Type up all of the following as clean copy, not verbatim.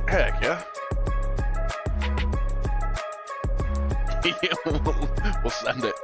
Heck yeah. We'll send it.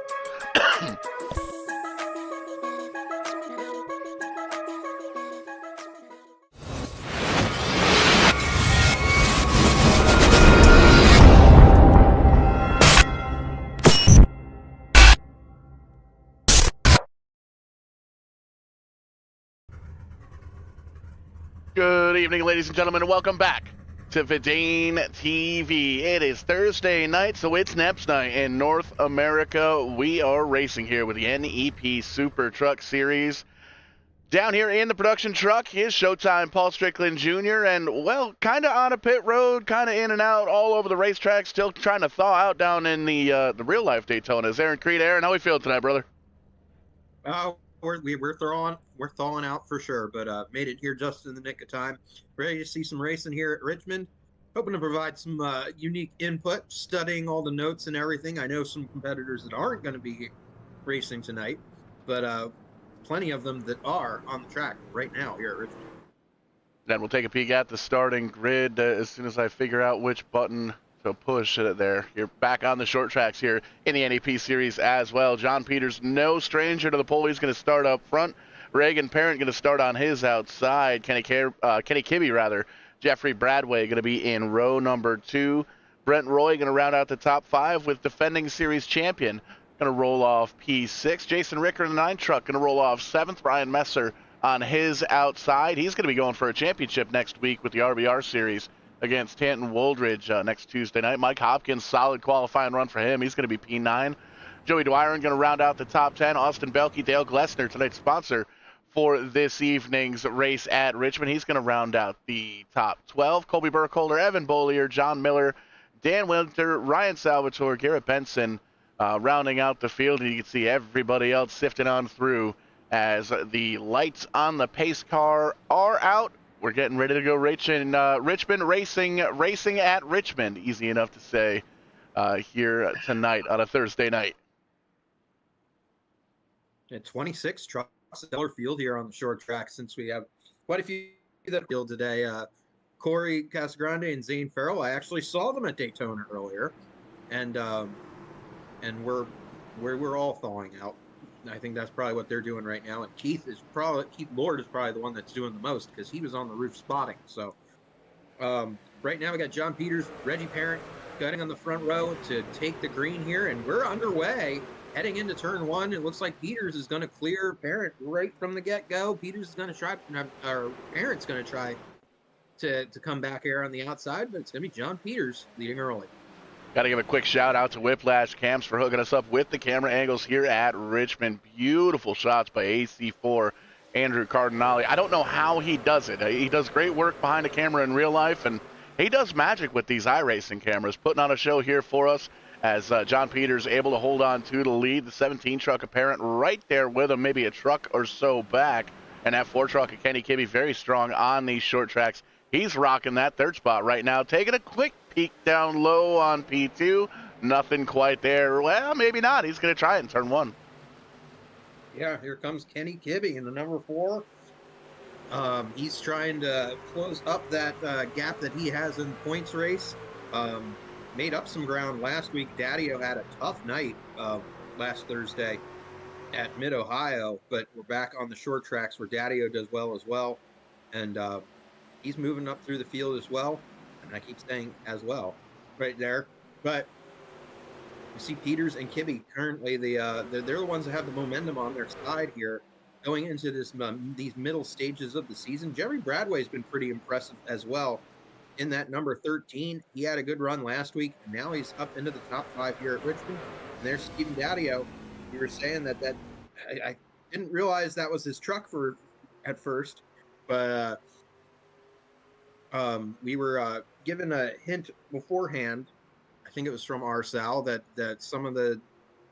Good evening, ladies and gentlemen, and welcome back to VidaneTV. It is Thursday night, so it's NEP's night in North America. We are racing here with the NEP SuperTrucks Series. Down here in the production truck is Showtime Paul Strickland Jr. and, well, kind of on a pit road, kind of in and out all over the racetrack, still trying to thaw out down in the real-life Daytonas. Aaron Creed. Aaron, how we feeling tonight, brother? We're thawing out for sure, but made it here just in the nick of time. Ready to see some racing here at Richmond. Hoping to provide some unique input, studying all the notes and everything. I know some competitors that aren't going to be racing tonight, but plenty of them that are on the track right now here at Richmond. Then we'll take a peek at the starting grid as soon as I figure out which button to push it there. You're back on the short tracks here in the NEP series as well. John Peters, no stranger to the pole. He's going to start up front. Reagan Parent going to start on his outside. Kenny Kibbe, Jeffrey Bradway going to be in row number 2. Brent Roy going to round out the top 5 with defending series champion. Going to roll off P6. Jason Ricker in the 9 truck going to roll off 7th. Brian Messer on his outside. He's going to be going for a championship next week with the RBR series against Tanton Woldridge next Tuesday night. Mike Hopkins, solid qualifying run for him. He's going to be P9. Joey Dwyron going to round out the top 10. Austin Belkey, Dale Glessner, tonight's sponsor for this evening's race at Richmond. He's going to round out the top 12. Colby Burkholder, Evan Bollier, John Miller, Dan Winter, Ryan Salvatore, Garrett Benson rounding out the field. And you can see everybody else sifting on through as the lights on the pace car are out. We're getting ready to go Richmond racing at Richmond. Easy enough to say here tonight on a Thursday night. At 26 trucks, stellar field here on the short track since we have quite a few that field today. Corey Casagrande and Zane Farrell, I actually saw them at Daytona earlier, and we're all thawing out. I think that's probably what they're doing right now. And Keith Lord is probably the one that's doing the most because he was on the roof spotting. So right now we got John Peters, Reggie Parent cutting on the front row to take the green here, and we're underway heading into turn 1. It looks like Peters is going to clear Parent right from the get-go. Peters is going to try, or Parent's going to try to come back here on the outside, but it's going to be John Peters leading early. Got to give a quick shout out to Whiplash Cams for hooking us up with the camera angles here at Richmond. Beautiful shots by AC4 Andrew Cardinale. I don't know how he does it. He does great work behind the camera in real life, and he does magic with these iRacing cameras, putting on a show here for us as John Peters able to hold on to the lead. The 17 truck apparent right there with him, maybe a truck or so back. And that 4 truck of Kenny Kibbe very strong on these short tracks. He's rocking that 3rd spot right now, taking a quick peek down low on P2. Nothing quite there. Well, maybe not. He's going to try it in turn 1. Yeah, here comes Kenny Kibbe in the number 4. He's trying to close up that gap that he has in the points race. Made up some ground last week. Daddio had a tough night last Thursday at Mid-Ohio, but we're back on the short tracks where Daddio does well as well. And he's moving up through the field as well. And I keep saying as well right there. But you see Peters and Kibbe currently, they're the ones that have the momentum on their side here going into these middle stages of the season. Jerry Bradway's been pretty impressive as well in that number 13. He had a good run last week, and now he's up into the top 5 here at Richmond. And there's Stephen Daddio. You were saying that I didn't realize that was his truck at first, but we were given a hint beforehand. I think it was from Arsal that some of the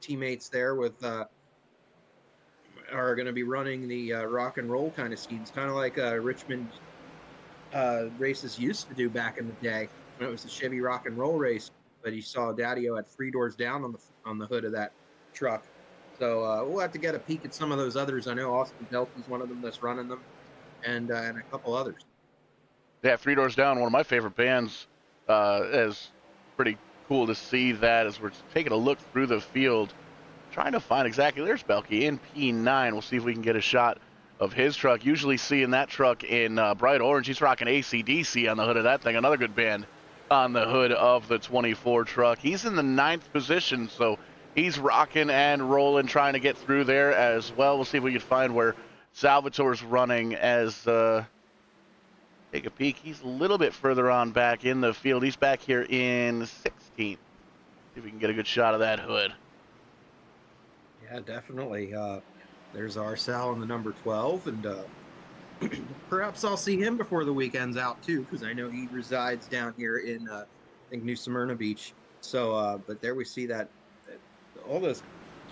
teammates there with are going to be running the rock and roll kind of schemes, kind of like Richmond races used to do back in the day when it was the Chevy rock and roll race. But you saw Daddio at 3 doors down on the hood of that truck. So we'll have to get a peek at some of those others. I know Austin Delphi's one of them that's running them, and a couple others. Yeah, Three Doors Down, one of my favorite bands. Is pretty cool to see that as we're taking a look through the field, trying to find exactly. There's Belky in P9. We'll see if we can get a shot of his truck. Usually seeing that truck in bright orange. He's rocking AC/DC on the hood of that thing. Another good band on the hood of the 24 truck. He's in the 9th position, so he's rocking and rolling, trying to get through there as well. We'll see if we can find where Salvatore's running as take a peek. He's a little bit further on back in the field. He's back here in 16th. See if we can get a good shot of that hood. Yeah, definitely. There's our Sal in the number 12, and perhaps I'll see him before the weekend's out too, because I know he resides down here in I think New Smyrna Beach. So, but there we see that all those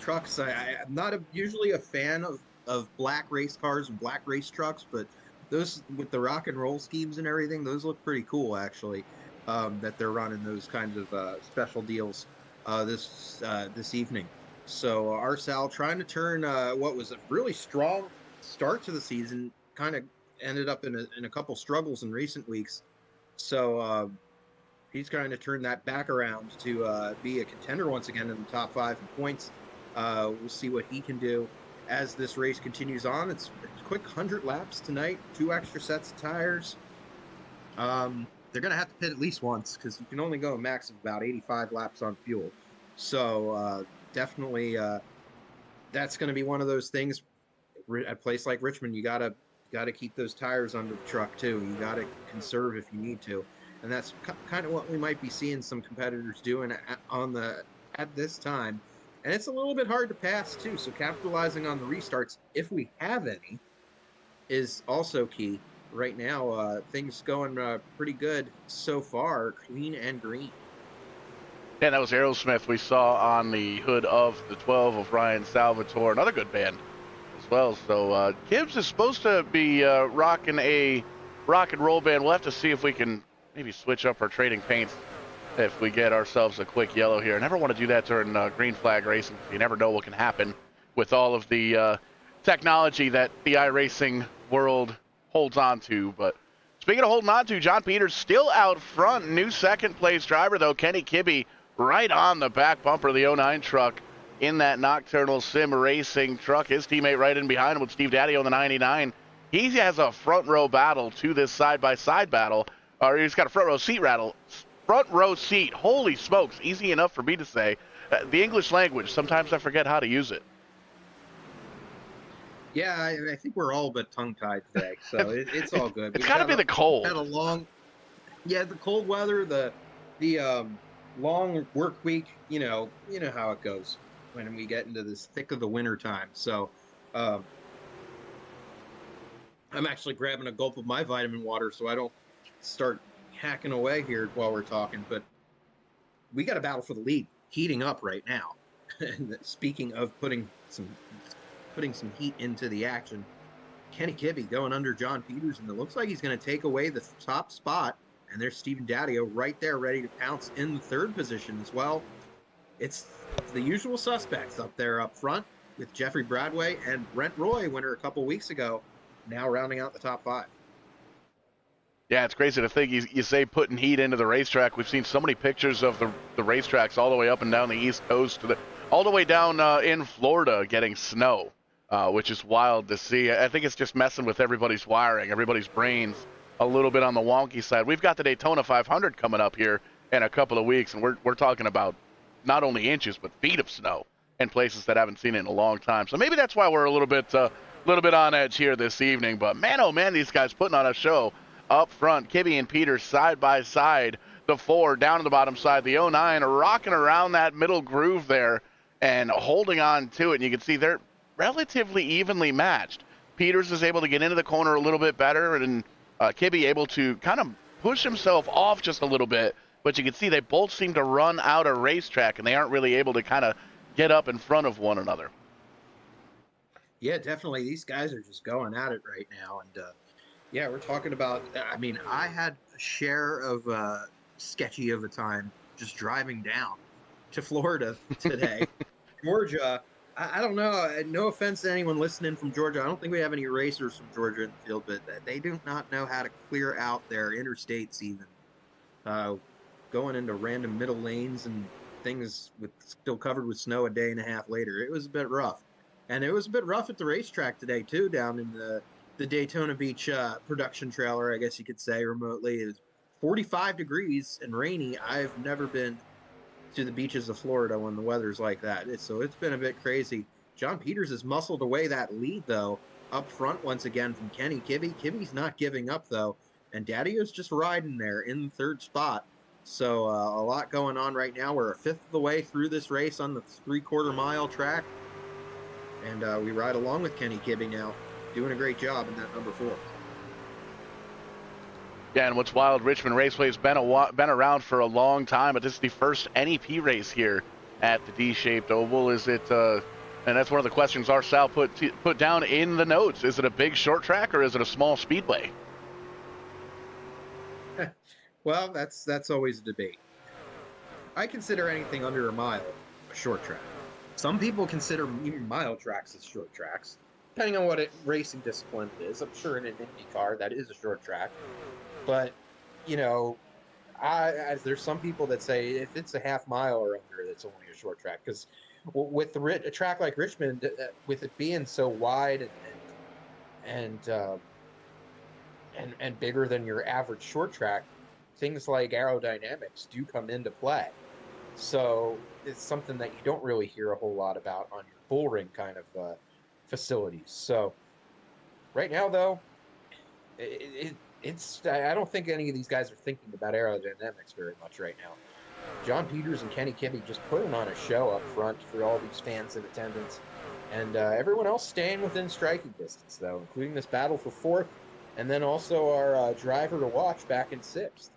trucks. I'm not usually a fan of black race cars and black race trucks, but those with the rock and roll schemes and everything, those look pretty cool actually. That they're running those kinds of special deals this evening. So our Sal trying to turn what was a really strong start to the season, kind of ended up in a couple struggles in recent weeks. So he's trying to turn that back around to be a contender once again in the top 5 in points. We'll see what he can do as this race continues on. It's a quick 100 laps tonight, 2 extra sets of tires. They're going to have to pit at least once because you can only go a max of about 85 laps on fuel. So definitely that's going to be one of those things. At a place like Richmond, you gotta keep those tires under the truck too. You gotta conserve if you need to, and that's kind of what we might be seeing some competitors doing at this time. And it's a little bit hard to pass too. So capitalizing on the restarts, if we have any, is also key. Right now, things going pretty good so far, clean and green. Yeah, that was Aerosmith we saw on the hood of the 12 of Ryan Salvatore. Another good band as well. So Gibbs is supposed to be rocking a rock and roll band. We'll have to see if we can maybe switch up our trading paints if we get ourselves a quick yellow here. I never want to do that during green flag racing. You never know what can happen with all of the technology that the iRacing world holds on to. But speaking of holding on to, John Peters still out front. New second place driver, though, Kenny Kibbe, right on the back bumper of the 09 truck in that Nocturnal Sim Racing truck. His teammate right in behind him with Steve Daddy on the 99. He has a front row battle to this side-by-side battle, or he's got a front row seat rattle. Front row seat, holy smokes, easy enough for me to say. The English language, sometimes I forget how to use it. Yeah, I think we're all but tongue-tied today, so it's all good. It's got to be the cold. Had a long, the cold weather, the long work week. You know how it goes when we get into this thick of the winter time. So, I'm actually grabbing a gulp of my vitamin water so I don't start hacking away here while we're talking. But we got a battle for the lead heating up right now. And speaking of putting some heat into the action, Kenny Kibbe going under John Peters, and it looks like he's going to take away the top spot. And there's Stephen Daddio right there ready to pounce in the 3rd position as well. It's the usual suspects up there up front with Jeffrey Bradway and Brent Roy, winner a couple weeks ago, now rounding out the top 5. Yeah, it's crazy to think you say putting heat into the racetrack. We've seen so many pictures of the racetracks all the way up and down the East Coast, all the way down in Florida getting snow, which is wild to see. I think it's just messing with everybody's wiring, everybody's brains a little bit on the wonky side. We've got the Daytona 500 coming up here in a couple of weeks, and we're talking about not only inches but feet of snow in places that haven't seen it in a long time. So maybe that's why we're a little bit on edge here this evening. But man, oh man, these guys putting on a show up front. Kibbe and Peters side by side. The 4 down to the bottom side. The 09 rocking around that middle groove there and holding on to it. And you can see they're relatively evenly matched. Peters is able to get into the corner a little bit better, and Kibbe able to kind of push himself off just a little bit. But you can see they both seem to run out of racetrack, and they aren't really able to kind of get up in front of one another. Yeah, definitely. These guys are just going at it right now. And yeah, we're talking about, I mean, I had a share of sketchy of a time just driving down to Florida today. Georgia, I don't know. No offense to anyone listening from Georgia. I don't think we have any racers from Georgia in the field, but they do not know how to clear out their interstates even. Uh, Going into random middle lanes and things with still covered with snow a day and a half later. It was a bit rough. And it was a bit rough at the racetrack today too, down in the Daytona Beach production trailer, I guess you could say remotely. It was 45 degrees and rainy. I've never been to the beaches of Florida when the weather's like that. So it's been a bit crazy. John Peters has muscled away that lead though up front once again from Kenny Kibbe. Kibbe's not giving up though, and Daddy is just riding there in the third spot. So a lot going on right now. We're a fifth of the way through this race on the 3/4 mile track, and we ride along with Kenny Kibbe now, doing a great job in that number 4. Yeah, and what's wild, Richmond Raceway's been around for a long time, but this is the first NEP race here at the D-shaped oval. Is it? And that's one of the questions our Sal put down in the notes. Is it a big short track or is it a small speedway? Well, that's always a debate. I consider anything under a mile a short track. Some people consider even mile tracks as short tracks, depending on what racing discipline it is. I'm sure in an Indy car that is a short track, but you know, there's some people that say if it's a half mile or under, it's only a short track. Because with a track like Richmond, with it being so wide and and bigger than your average short track, things like aerodynamics do come into play. So it's something that you don't really hear a whole lot about on your bull ring kind of facilities. So right now, though, it's I don't think any of these guys are thinking about aerodynamics very much right now. John Peters and Kenny Kibbe just putting on a show up front for all these fans in attendance, and everyone else staying within striking distance, though, including this battle for 4th, and then also our driver to watch back in 6th.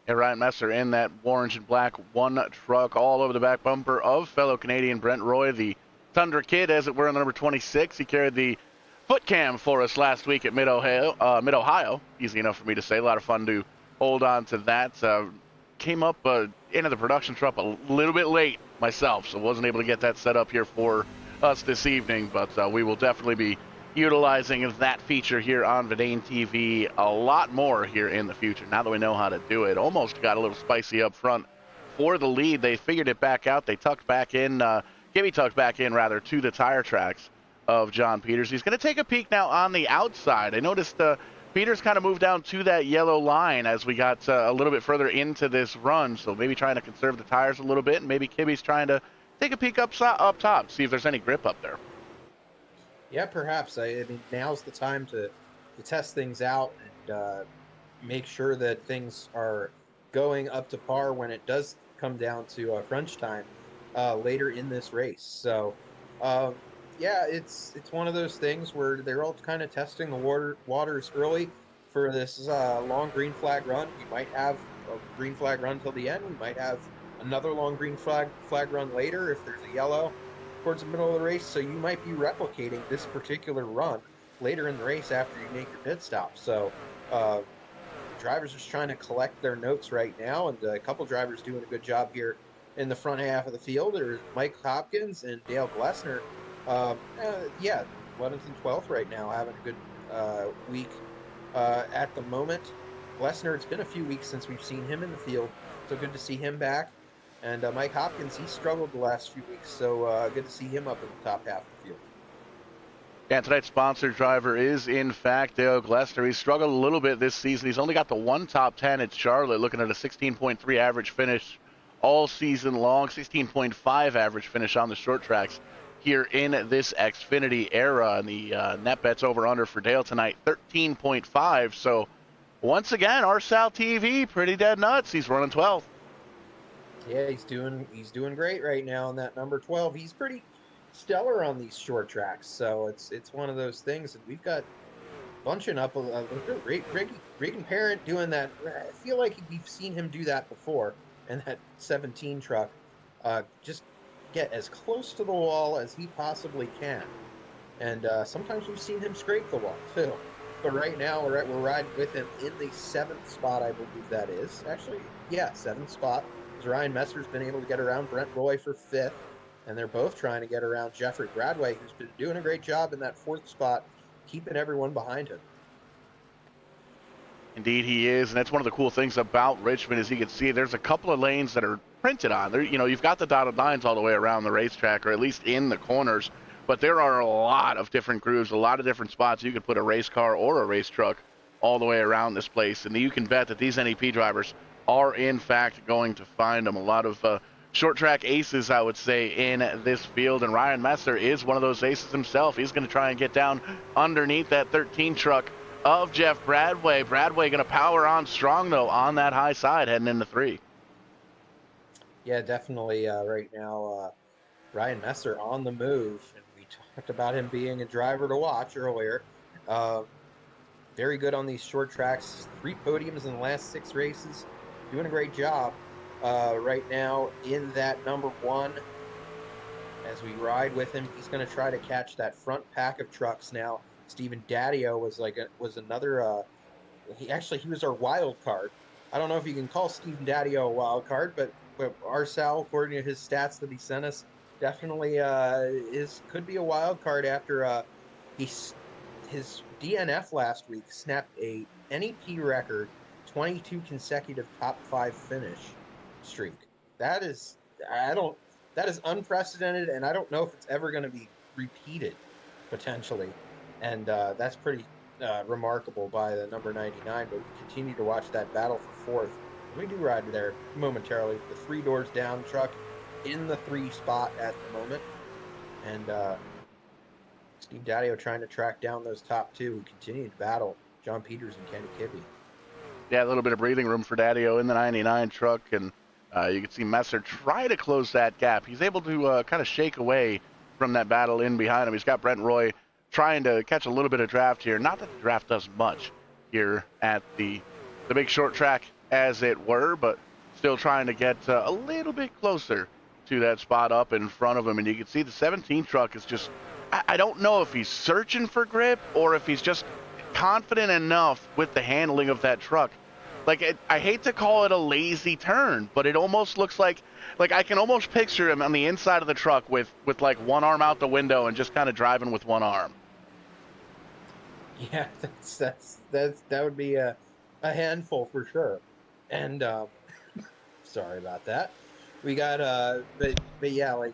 Yeah, Ryan Messer in that orange and black one truck all over the back bumper of fellow Canadian Brent Roy, the Thunder Kid, as it were, on the number 26. He carried the foot cam for us last week at Mid-Ohio. Easy enough for me to say. A lot of fun to hold on to that. Came up into the production truck a little bit late myself, so wasn't able to get that set up here for us this evening, but we will definitely be utilizing that feature here on VidaneTV a lot more here in the future. Now that we know how to do it, almost got a little spicy up front for the lead. They figured it back out. They tucked back in, Gibby tucked back in rather, to the tire tracks of John Peters. He's going to take a peek now on the outside. I noticed Peters kind of moved down to that yellow line as we got a little bit further into this run, so maybe trying to conserve the tires a little bit, and maybe Gibby's trying to take a peek up top, see if there's any grip up there. Yeah, perhaps. I mean, now's the time to test things out and make sure that things are going up to par when it does come down to crunch time later in this race. So, yeah, it's one of those things where they're all kind of testing the waters early for this long green flag run. We might have a green flag run till the end. We might have another long green flag run later if there's a yellow towards the middle of the race, so you might be replicating this particular run later in the race after you make your pit stop. So drivers are just trying to collect their notes right now, and a couple drivers doing a good job here in the front half of the field. There's Mike Hopkins and Dale Glessner. Yeah, 11th and 12th right now, having a good week at the moment. Glessner, it's been a few weeks since we've seen him in the field, so good to see him back. And Mike Hopkins, he struggled the last few weeks, so good to see him up in the top half of the field. Yeah, tonight's sponsored driver is, in fact, Dale Glessner. He's struggled a little bit this season. He's only got the one top 10 at Charlotte, looking at a 16.3 average finish all season long, 16.5 average finish on the short tracks here in this Xfinity era. And the net bets over-under for Dale tonight, 13.5. So, once again, our Sal TV, pretty dead nuts. He's running 12th. Yeah, he's doing great right now in that number 12. He's pretty stellar on these short tracks, so it's one of those things. And we've got bunching up Regan Parent doing that. I feel like we've seen him do that before, and that 17 truck just get as close to the wall as he possibly can. And sometimes we've seen him scrape the wall too. But right now we're riding with him in the 7th spot, I believe that is. Actually, yeah, 7th spot. Ryan Messer's been able to get around Brent Roy for 5th. and they're both trying to get around Jeffrey Bradway, who's been doing a great job in that 4th spot, keeping everyone behind him. Indeed, he is, and that's one of the cool things about Richmond. As you can see, there's a couple of lanes that are printed on there. You know, you've got the dotted lines all the way around the racetrack, or at least in the corners. But there are a lot of different grooves, a lot of different spots. You could put a race car or a race truck all the way around this place, and you can bet that these NEP drivers are in fact going to find them. A lot of short track aces, I would say, in this field, and Ryan Messer is one of those aces himself. He's going to try and get down underneath that 13 truck of Jeff Bradway. Bradway going to power on strong, though, on that high side heading into 3. Yeah, definitely. Right now, Ryan Messer on the move, and we talked about him being a driver to watch earlier. Uh, very good on these short tracks. 3 podiums in the last 6 races. Doing a great job right now in that number 1. As we ride with him, he's going to try to catch that front pack of trucks now. Stephen Daddio was another. He was our wild card. I don't know if you can call Stephen Daddio a wild card, but Arcel, according to his stats that he sent us, definitely could be a wild card after his DNF last week snapped a NEP record 22 consecutive top 5 finish streak. That is I don't that is unprecedented, and I don't know if it's ever going to be repeated potentially. And that's pretty remarkable by the number 99. But we continue to watch that battle for 4th. We do ride there momentarily with the 3 doors down truck in the 3 spot at the moment, and Steve Daddio trying to track down those top 2 who continue to battle John Peters and Kenny Kibbe. Yeah, a little bit of breathing room for Daddio in the 99 truck, and you can see Messer try to close that gap. He's able to kind of shake away from that battle in behind him. He's got Brent Roy trying to catch a little bit of draft here. Not that the draft does much here at the big short track, as it were, but still trying to get a little bit closer to that spot up in front of him. And you can see the 17 truck is just, I don't know if he's searching for grip or if he's just confident enough with the handling of that truck. Like, I hate to call it a lazy turn, but it almost looks like I can almost picture him on the inside of the truck with like one arm out the window and just kind of driving with one arm. Yeah, that would be a handful for sure. And sorry about that. We got but yeah, like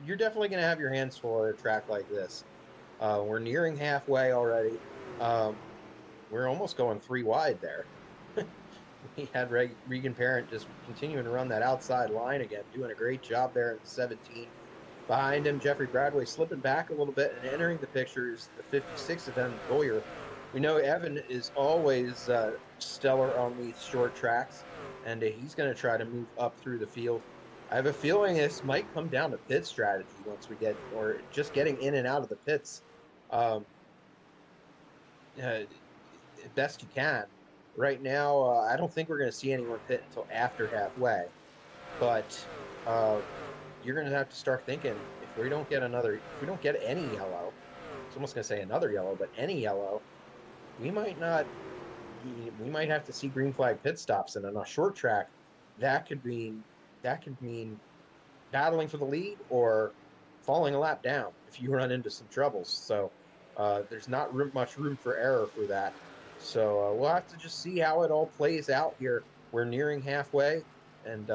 you're definitely gonna have your hands full at a track like this. We're nearing halfway already. Um, we're almost going 3 wide there. We had Regan Parent just continuing to run that outside line again, doing a great job there in the 17. Behind him, Jeffrey Bradway slipping back a little bit, and entering the picture is the 56 of Evan Boyer. We know Evan is always stellar on these short tracks, and he's going to try to move up through the field. I have a feeling this might come down to pit strategy once we get, or just getting in and out of the pits um, best you can. Right now, I don't think we're going to see anyone pit until after halfway, but you're going to have to start thinking if we don't get any yellow, I was almost going to say another yellow, but any yellow, we might have to see green flag pit stops. And on a short track, that could mean battling for the lead or falling a lap down if you run into some troubles. So there's not much room for error for that. So we'll have to just see how it all plays out here. We're nearing halfway, and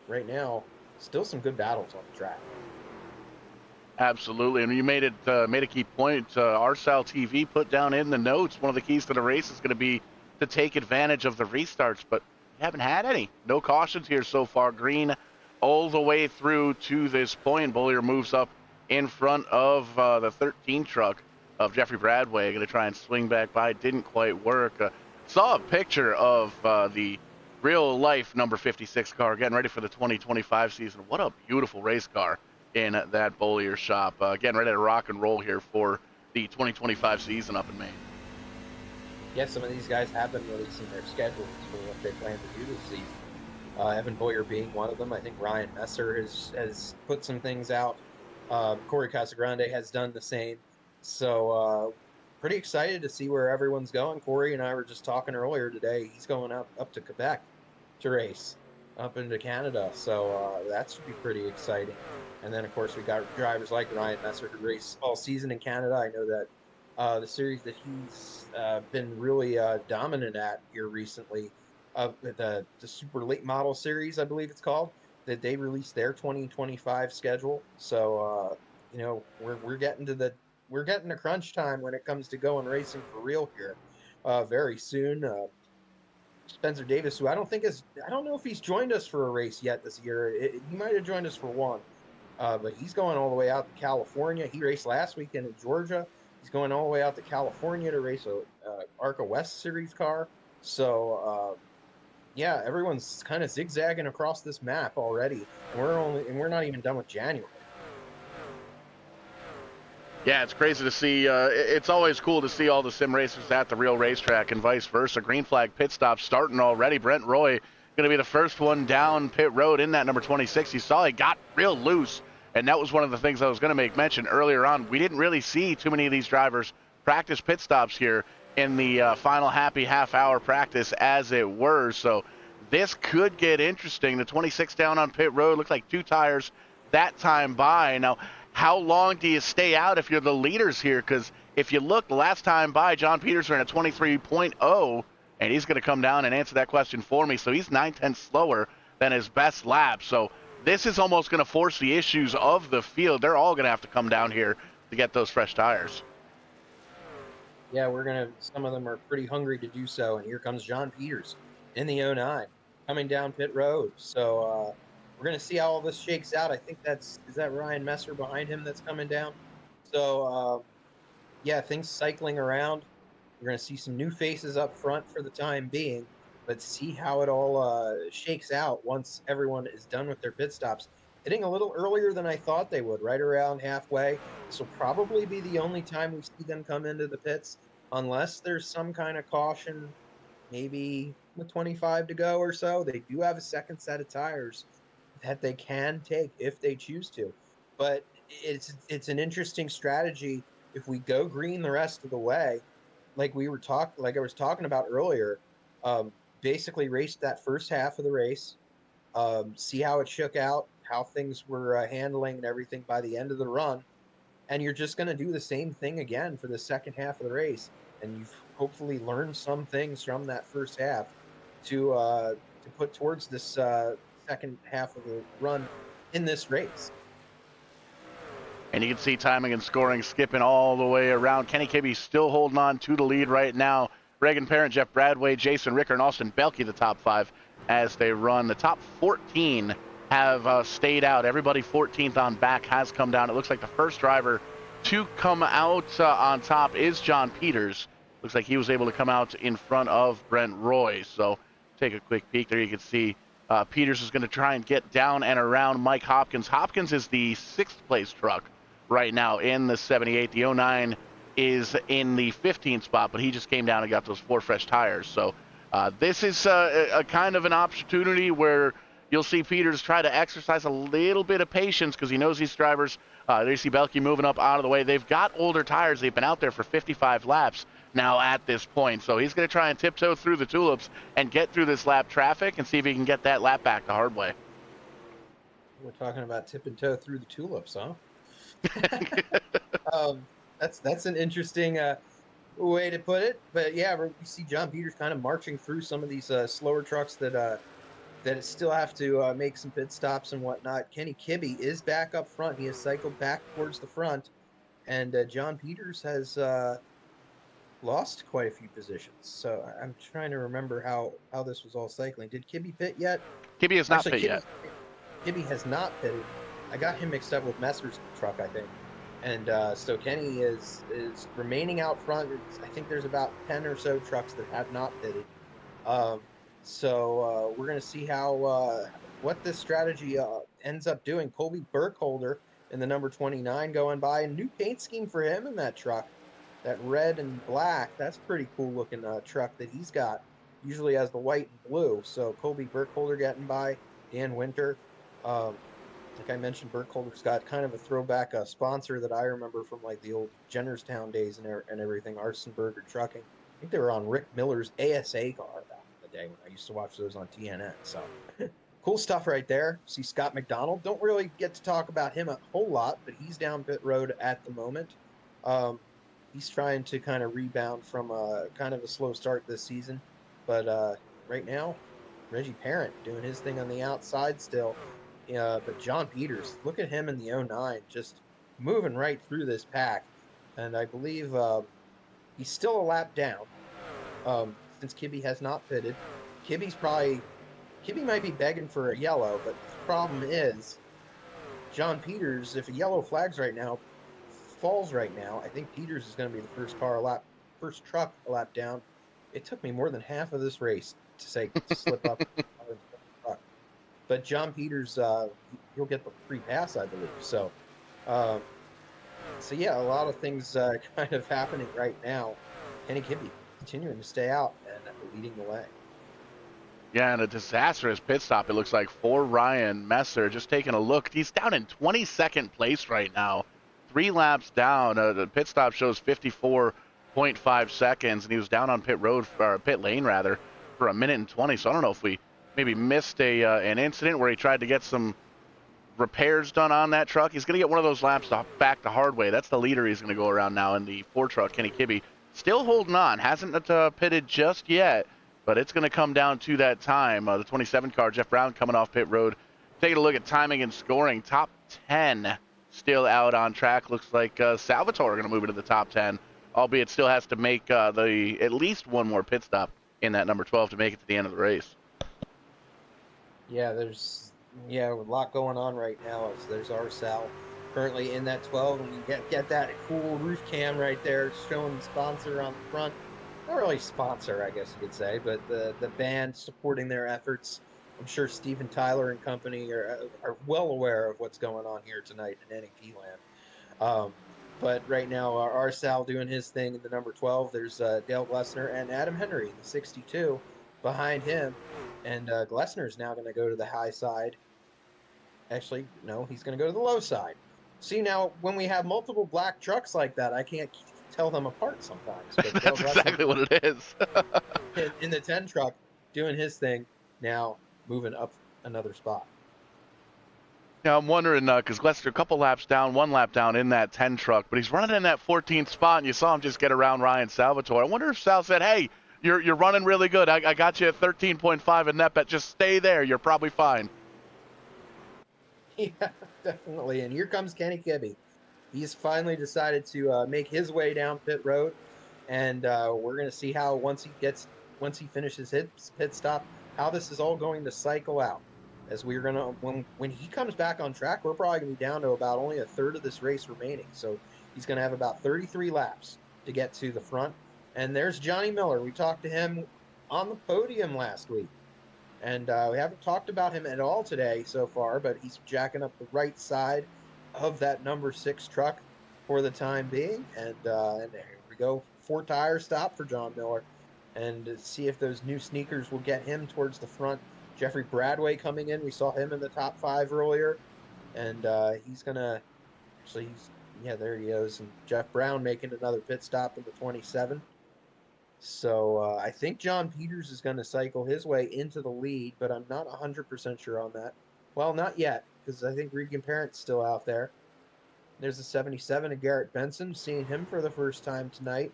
right now, still some good battles on the track. Absolutely, and you made a key point. RSAL TV put down in the notes one of the keys to the race is going to be to take advantage of the restarts, but we haven't had any. No cautions here so far. Green all the way through to this point. Bollier moves up in front of the 13 truck of Jeffrey Bradway. Going to try and swing back by. Didn't quite work. Saw a picture of the real life number 56 car getting ready for the 2025 season. What a beautiful race car in that Bollier shop. Getting ready to rock and roll here for the 2025 season up in Maine. Yeah, some of these guys have been releasing their schedules for what they plan to do this season. Evan Boyer being one of them. I think Ryan Messer has put some things out. Corey Casagrande has done the same. So pretty excited to see where everyone's going. Corey and I were just talking earlier today. He's going up to Quebec to race. up into Canada. So that should be pretty exciting. And then, of course, we got drivers like Ryan Messer who race all season in Canada. I know that the series that he's been really dominant at here recently, the Super Late Model Series, I believe it's called, that they released their 2025 schedule. So we're getting to crunch time when it comes to going racing for real here very soon. Spencer Davis, who I don't know if he's joined us for a race yet this year. He might have joined us for one, but he's going all the way out to California. He raced last weekend in Georgia. He's going all the way out to California to race a ARCA West Series car. So yeah, everyone's kind of zigzagging across this map already, and we're not even done with January. Yeah, it's crazy to see. It's always cool to see all the sim racers at the real racetrack and vice versa. Green flag pit stop starting already. Brent Roy going to be the first one down pit road in that number 26. You saw he got real loose, and that was one of the things I was going to make mention earlier on. We didn't really see too many of these drivers practice pit stops here in the final happy half-hour practice, as it were. So this could get interesting. The 26 down on pit road looked like 2 tires that time by. Now, how long do you stay out if you're the leaders here? Because if you look, the last time by, John Peters ran a 23.0, and he's going to come down and answer that question for me. So he's 9/10 slower than his best lap. So this is almost going to force the issues of the field. They're all going to have to come down here to get those fresh tires. Yeah, some of them are pretty hungry to do so. And here comes John Peters in the 09 coming down pit road. So we're going to see how all this shakes out. I think is that Ryan Messer behind him that's coming down. So yeah, things cycling around. We're going to see some new faces up front for the time being. Let's see how it all shakes out once everyone is done with their pit stops. Hitting a little earlier than I thought they would, right around halfway. This will probably be the only time we see them come into the pits, unless there's some kind of caution, maybe with 25 to go or so. They do have a second set of tires that they can take if they choose to. But it's an interesting strategy if we go green the rest of the way, like I was talking about earlier. Um, Basically raced that first half of the race, see how it shook out, how things were handling and everything by the end of the run, and you're just going to do the same thing again for the second half of the race, and you've hopefully learned some things from that first half to put towards this second half of the run in this race. And you can see timing and scoring skipping all the way around. Kenny Kibbe still holding on to the lead right now. Reagan Parent, Jeff Bradway, Jason Ricker, and Austin Belke, the top 5 as they run. The top 14 have stayed out. Everybody 14th on back has come down. It looks like the first driver to come out on top is John Peters. Looks like he was able to come out in front of Brent Roy. So take a quick peek there. You can see Peters is going to try and get down and around Mike Hopkins. Hopkins is the 6th place truck right now in the 78. The 09 is in the 15th spot, but he just came down and got those 4 fresh tires. So this is a kind of an opportunity where you'll see Peters try to exercise a little bit of patience because he knows these drivers. There you see Belke moving up out of the way. They've got older tires. They've been out there for 55 laps now at this point. So he's going to try and tiptoe through the tulips and get through this lap traffic and see if he can get that lap back the hard way. We're talking about tip and toe through the tulips, huh? That's an interesting way to put it. But yeah, we see John Peters kind of marching through some of these slower trucks that still have to make some pit stops and whatnot. Kenny Kibbe is back up front. He has cycled back towards the front, and John Peters has lost quite a few positions. So I'm trying to remember how this was all cycling. Did Kibbe pit yet? Kibbe has not pit yet. Kibbe has not pitted. I got him mixed up with Messer's truck, I think. And so Kenny is remaining out front. I think there's about 10 or so trucks that have not pitted. So we're going to see how what this strategy ends up doing. Colby Burkholder in the number 29 going by. A new paint scheme for him in that truck. That red and black. That's pretty cool looking truck that he's got. Usually has the white and blue. So Colby Burkholder getting by. Dan Winter. Like I mentioned, Burkholder's got kind of a throwback sponsor that I remember from like the old Jennerstown days and everything, Arsenberger Trucking. I think they were on Rick Miller's ASA car back in the day when I used to watch those on TNN. So cool stuff right there. See Scott McDonald. Don't really get to talk about him a whole lot, but he's down pit road at the moment. Um, he's trying to kind of rebound from a kind of a slow start this season, but right now, Reggie Parent doing his thing on the outside still. But John Peters, look at him in the '09, just moving right through this pack, and I believe he's still a lap down since Kibby has not pitted. Kibby's probably Kibby might be begging for a yellow, but the problem is John Peters. If a yellow flags right now, falls right now, I think Peters is going to be the first truck a lap down. It took me more than half of this race to say slip up, truck. But John Peters, he'll get the free pass, I believe. Um, so yeah, a lot of things kind of happening right now. Kenny Kibbe continuing to stay out and leading the way. Yeah, and a disastrous pit stop, it looks like, for Ryan Messer. Just taking a look, he's down in 22nd place right now. 3 laps down. The pit stop shows 54.5 seconds, and he was down on pit lane rather, for 1:20. So I don't know if we maybe missed an incident where he tried to get some repairs done on that truck. He's going to get one of those laps back the hard way. That's the leader he's going to go around now in the 4 truck. Kenny Kibbe still holding on, hasn't pitted just yet. But it's going to come down to that time. The 27 car, Jeff Brown, coming off pit road. Taking a look at timing and scoring. Top 10 still out on track. Looks like Salvatore going to move into the top 10, albeit still has to make at least one more pit stop in that number 12 to make it to the end of the race. Yeah, there's a lot going on right now. There's our Sal currently in that 12, and you get that cool roof cam right there showing the sponsor on the front. Not really sponsor, I guess you could say, but the band supporting their efforts. I'm sure Steven Tyler and company are well aware of what's going on here tonight in NEP land. But right now, our Sal doing his thing in the number 12. There's Dale Glessner and Adam Henry, the 62, behind him. And Glessner is now going to go to the high side. Actually, no, he's going to go to the low side. See, now, when we have multiple black trucks like that, I can't tell them apart sometimes. But That's exactly what it is. in the 10 truck, doing his thing, now moving up another spot. Now, I'm wondering, because Glessner, a couple laps down, 1 lap down in that 10 truck, but he's running in that 14th spot, and you saw him just get around Ryan Salvatore. I wonder if Sal said, hey, you're running really good. I got you at 13.5 in net bet. Just stay there. You're probably fine. Yeah, definitely. And here comes Kenny Kibbe. He's finally decided to make his way down pit road, and we're going to see how once he finishes his pit stop, how this is all going to cycle out. As we're going to when he comes back on track, we're probably going to be down to about only a third of this race remaining. So he's going to have about 33 laps to get to the front. And there's Johnny Miller. We talked to him on the podium last week, and we haven't talked about him at all today so far. But he's jacking up the right side of that number 6 truck for the time being, and there we go, 4 tire stop for John Miller, and see if those new sneakers will get him towards the front. Jeffrey Bradway coming in, we saw him in the top 5 earlier, and he's gonna there he is, and Jeff Brown making another pit stop in the 27. So I think John Peters is going to cycle his way into the lead, but I'm not 100% sure on that. Well, not yet, because I think Regan Parent's still out there. There's a 77 of Garrett Benson, seeing him for the first time tonight.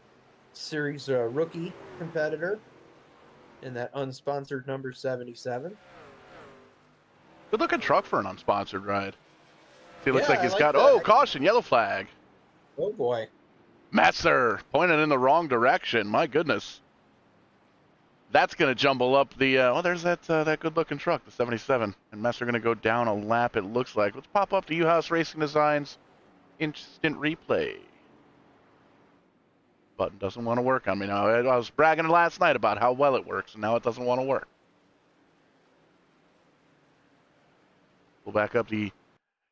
Series rookie competitor in that unsponsored number 77. Good looking truck for an unsponsored ride. See, it looks Yeah, like he's I like got, that. oh, caution, yellow flag. Oh, boy. Messer pointed in the wrong direction. My goodness. That's going to jumble up the, there's that good-looking truck, the 77. And Messer going to go down a lap, it looks like. Let's pop up to U-House Racing Designs instant replay. Button doesn't want to work on me now. I was bragging last night about how well it works, and now it doesn't want to work. We'll back up the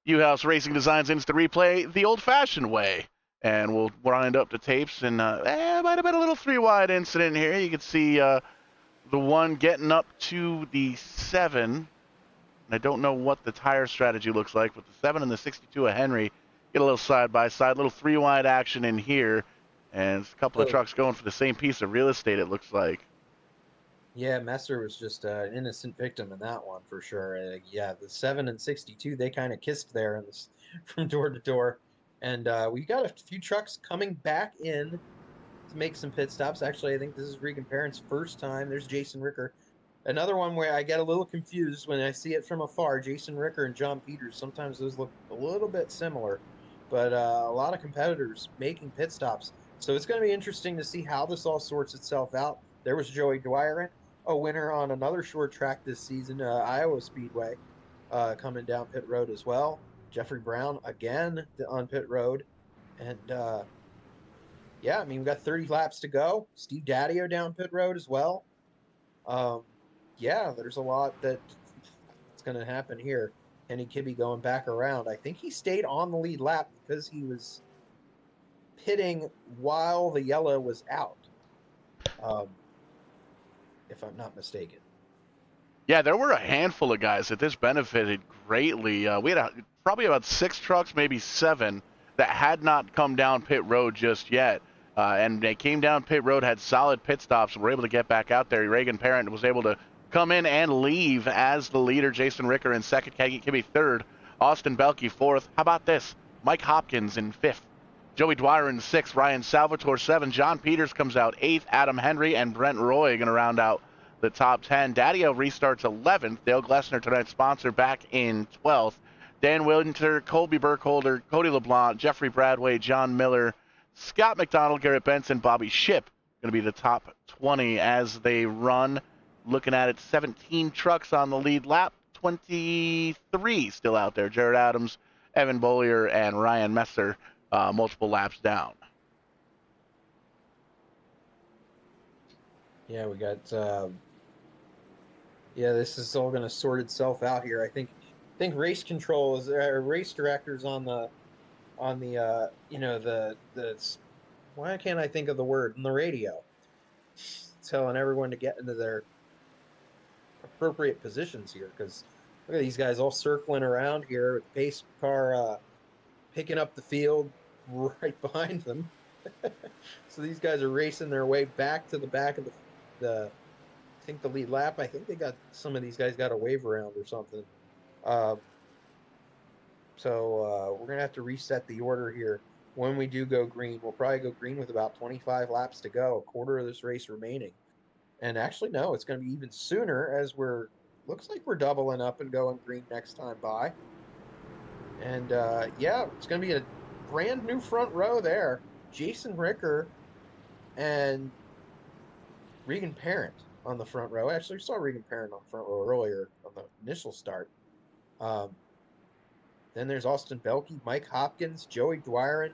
U-House Racing Designs instant replay the old-fashioned way. And we'll wind up the tapes, and might have been a little 3-wide incident here. You can see the one getting up to the 7. And I don't know what the tire strategy looks like, but the 7 and the 62 of Henry get a little side-by-side, little 3-wide action in here. And a couple of trucks going for the same piece of real estate, it looks like. Yeah, Messer was just an innocent victim in that one for sure. Yeah, the 7 and 62 they kind of kissed there in this, from door to door, and we got a few trucks coming back in to make some pit stops. Actually, I think this is Regan Parent's first time. There's Jason Ricker. Another one where I get a little confused when I see it from afar. Jason Ricker and John Peters. Sometimes those look a little bit similar, but a lot of competitors making pit stops. So it's going to be interesting to see how this all sorts itself out. There was Joey Dwyer, a winner on another short track this season, Iowa Speedway, coming down pit road as well. Jeffrey Brown again on pit road, and yeah, I mean, we got 30 laps to go. Steve Daddio down pit road as well. Um, yeah, there's a lot that's going to happen here. Kenny Kibbe going back around. I think he stayed on the lead lap because he was pitting while the yellow was out, um, if I'm not mistaken. Yeah, there were a handful of guys that this benefited greatly. We had probably about 6 trucks, maybe 7, that had not come down pit road just yet. And they came down pit road, had solid pit stops, and were able to get back out there. Regan Parent was able to come in and leave as the leader. Jason Ricker in second, Kenny Kibbe third, Austin Belke fourth. How about this? Mike Hopkins in fifth. Joey Dwyer in sixth, Ryan Salvatore 7, John Peters comes out 8th, Adam Henry and Brent Roy going to round out the top 10. Daddio restarts 11th. Dale Glessner, tonight's sponsor, back in 12th. Dan Winter, Colby Burkholder, Cody LeBlanc, Jeffrey Bradway, John Miller, Scott McDonald, Garrett Benson, Bobby Ship going to be the top 20 as they run. Looking at it, 17 trucks on the lead lap, 23 still out there. Jared Adams, Evan Bollier, and Ryan Messer multiple laps down. Yeah, we got. Yeah, this is all going to sort itself out here. I think race control is race directors on the you know the why can't I think of the word on the radio, telling everyone to get into their appropriate positions here, because look at these guys all circling around here with the pace car picking up the field right behind them. So these guys are racing their way back to the back of the I think the lead lap. I think they got some of these guys got a wave around or something. Um, so we're gonna have to reset the order here when we do go green. We'll probably go green with about 25 laps to go, a quarter of this race remaining. And actually, no, it's going to be even sooner, as looks like we're doubling up and going green next time by. And yeah, it's going to be a brand new front row there. Jason Ricker and Regan Parent on the front row. Actually, we saw Regan Parent on the front row earlier on the initial start. Then there's Austin Belke, Mike Hopkins, Joey Dwyer,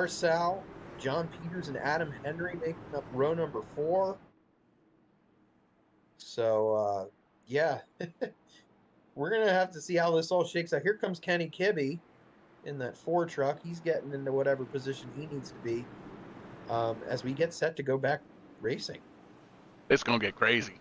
Sal, John Peters, and Adam Henry making up row number 4. So, yeah, we're going to have to see how this all shakes out. Here comes Kenny Kibbe in that 4 truck. He's getting into whatever position he needs to be as we get set to go back racing. It's going to get crazy.